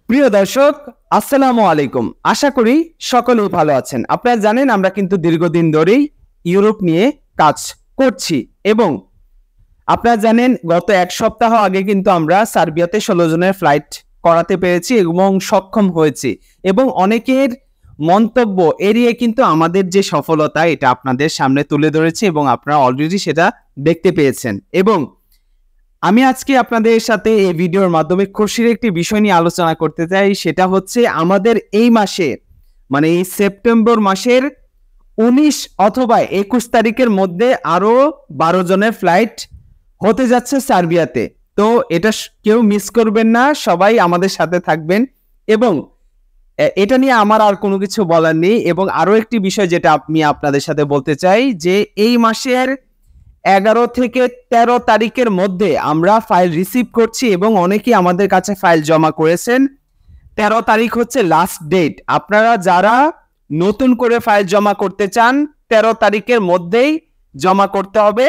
প্রিয় দর্শক, আসসালামু আলাইকুম। আশা করি সকলেই ভালো আছেন। আপনারা জানেন আমরা কিন্তু দীর্ঘদিন ধরেই ইউরোপ নিয়ে কাজ করছি এবং আপনারা জানেন গত এক সপ্তাহ আগে কিন্তু আমরা সার্বিয়াতে 16 জনের ফ্লাইট করাতে পেরেছি এবং সক্ষম হয়েছি এবং অনেকের মন্তব্য এড়িয়ে কিন্তু আমাদের যে সফলতা এটা আপনাদের সামনে তুলে ধরেছি এবং আপনারা অলরেডি সেটা দেখতে পেয়েছেন। এবং আমি আজকে আপনাদের সাথে এই ভিডিওর মাধ্যমে খুশির একটি বিষয় নিয়ে আলোচনা করতে চাই। সেটা হচ্ছে আমাদের এই মাসে মানে এই সেপ্টেম্বর মাসের 19 অথবা 21 তারিখের মধ্যে আরো 12 জনের ফ্লাইট হতে যাচ্ছে সার্বিয়াতে। তো এটা কেউ মিস করবেন না, সবাই আমাদের সাথে থাকবেন। এবং এটা নিয়ে আমার আর কোনো কিছু বলার নেই। এবং আরো একটি বিষয় যেটা আমি আপনাদের সাথে বলতে চাই যে এই মাসের 11 থেকে 13 তারিখের মধ্যে আমরা ফাইল রিসিভ করছি এবং অনেকেই আমাদের কাছে ফাইল জমা করেছেন। 13 তারিখ হচ্ছে লাস্ট ডেট। আপনারা যারা নতুন করে ফাইল জমা করতে চান 13 তারিখের মধ্যেই জমা করতে হবে,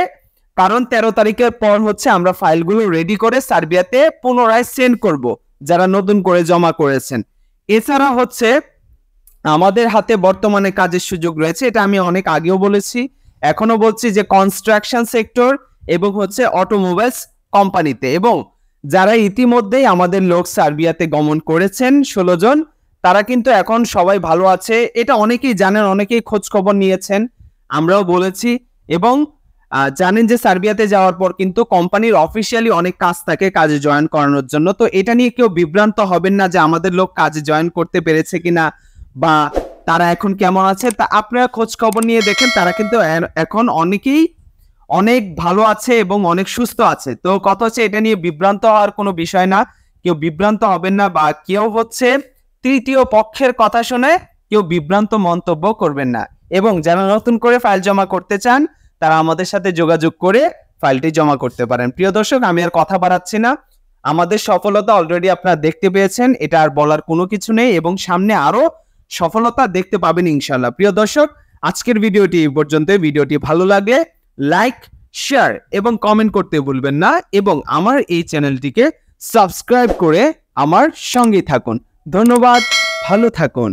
কারণ 13 তারিখের পর হচ্ছে আমরা ফাইলগুলো রেডি করে সার্বিয়াতে পুনরায় সেন্ড করব যারা নতুন করে জমা করেছেন। এছাড়া হচ্ছে আমাদের হাতে বর্তমানে কাজের সুযোগ রয়েছে, এটা আমি অনেক আগেও বলেছি, এখনো বলছি, যে কনস্ট্রাকশন সেক্টর এবং হচ্ছে অটোমোবাইলস কোম্পানিতে। এবং যারা ইতিমধ্যেই আমাদের লোক সার্বিয়াতে গমন করেছেন 16 জন, তারা কিন্তু এখন সবাই ভালো আছে। এটা অনেকেই জানেন, অনেকেই খোঁজ খবর নিয়েছেন, আমরাও বলেছি। এবং জানেন যে সার্বিয়াতে যাওয়ার পর কিন্তু কোম্পানির অফিসিয়ালি অনেক কাজ থাকে কাজে জয়েন করানোর জন্য। তো এটা নিয়ে কেউ বিভ্রান্ত হবেন না যে আমাদের লোক কাজে জয়েন করতে পেরেছে কিনা বা তারা এখন কেমন আছে। তা আপনারা খোঁজ খবর নিয়ে দেখেন, তারা কিন্তু এখন অনেকেই অনেক ভালো আছে এবং অনেক সুস্থ আছে। তো কথা হচ্ছে এটা নিয়ে বিভ্রান্ত হওয়ার কোনো বিষয় না, কেউ বিভ্রান্ত হবেন না বা কেউ হচ্ছে তৃতীয় পক্ষের কথা শুনে কেউ বিভ্রান্ত মন্তব্য করবেন না। এবং যারা নতুন করে ফাইল জমা করতে চান তারা আমাদের সাথে যোগাযোগ করে ফাইলটি জমা করতে পারেন। প্রিয় দর্শক, আমি আর কথা বাড়াচ্ছি না, আমাদের সফলতা অলরেডি আপনারা দেখতে পেয়েছেন, এটা আর বলার কোনো কিছু নেই এবং সামনে আরো সফলতা দেখতে পাবেন ইনশাআল্লাহ। প্রিয় দর্শক, আজকের ভিডিওটি এই পর্যন্ত। ভিডিওটি ভালো লাগলে লাইক, শেয়ার এবং কমেন্ট করতে ভুলবেন না এবং আমার এই চ্যানেলটিকে সাবস্ক্রাইব করে আমার সঙ্গে থাকুন। ধন্যবাদ, ভালো থাকুন।